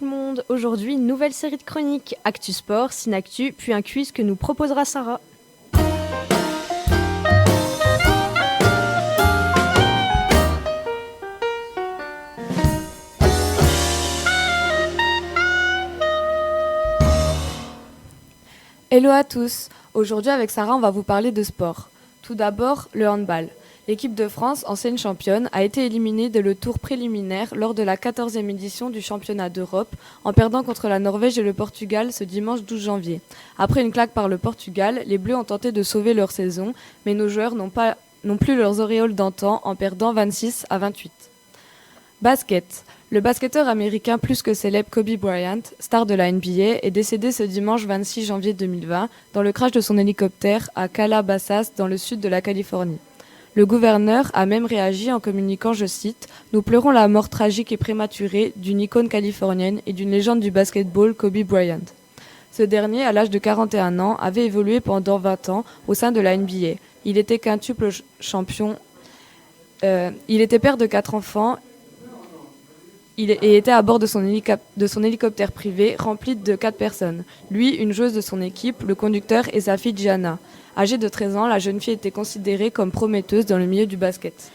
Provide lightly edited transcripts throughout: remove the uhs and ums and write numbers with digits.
tout le monde. Aujourd'hui, une nouvelle série de chroniques. Actu Sport, Synactu, puis un quiz que nous proposera Sarah. Hello à tous. Aujourd'hui avec Sarah, on va vous parler de sport. Tout d'abord, le handball. L'équipe de France, ancienne championne, a été éliminée dès le tour préliminaire lors de la 14e édition du championnat d'Europe en perdant contre la Norvège et le Portugal ce dimanche 12 janvier. Après une claque par le Portugal, les Bleus ont tenté de sauver leur saison, mais nos joueurs n'ont plus leurs auréoles d'antan en perdant 26-28. Basket. Le basketteur américain plus que célèbre Kobe Bryant, star de la NBA, est décédé ce dimanche 26 janvier 2020 dans le crash de son hélicoptère à Calabasas dans le sud de la Californie. Le gouverneur a même réagi en communiquant, je cite, « Nous pleurons la mort tragique et prématurée d'une icône californienne et d'une légende du basketball, Kobe Bryant. » Ce dernier, à l'âge de 41 ans, avait évolué pendant 20 ans au sein de la NBA. Il était quintuple champion. Il était père de 4 enfants et était à bord de son hélicoptère privé rempli de 4 personnes. Lui, une joueuse de son équipe, le conducteur et sa fille Gianna. Âgée de 13 ans, la jeune fille était considérée comme prometteuse dans le milieu du basket.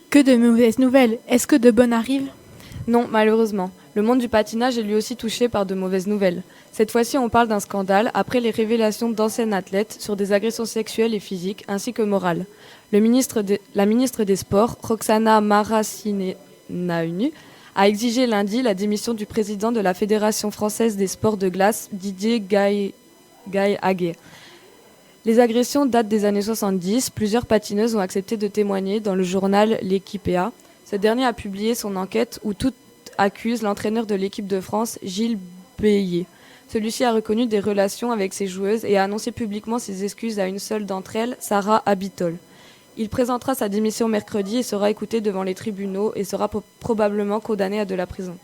Que de mauvaises nouvelles. Est-ce que de bonnes arrivent ? Non, malheureusement. Le monde du patinage est lui aussi touché par de mauvaises nouvelles. Cette fois-ci, on parle d'un scandale après les révélations d'anciennes athlètes sur des agressions sexuelles et physiques ainsi que morales. La ministre des Sports, Roxana Maracineanu, a exigé lundi la démission du président de la Fédération française des sports de glace, Didier Gaye-Haguet. Les agressions datent des années 70. Plusieurs patineuses ont accepté de témoigner dans le journal L'Équipéa. Ce dernier a publié son enquête où tout accuse l'entraîneur de l'équipe de France, Gilles Bélier. Celui-ci a reconnu des relations avec ses joueuses et a annoncé publiquement ses excuses à une seule d'entre elles, Sarah Abitol. Il présentera sa démission mercredi et sera écouté devant les tribunaux et sera probablement condamné à de la prison.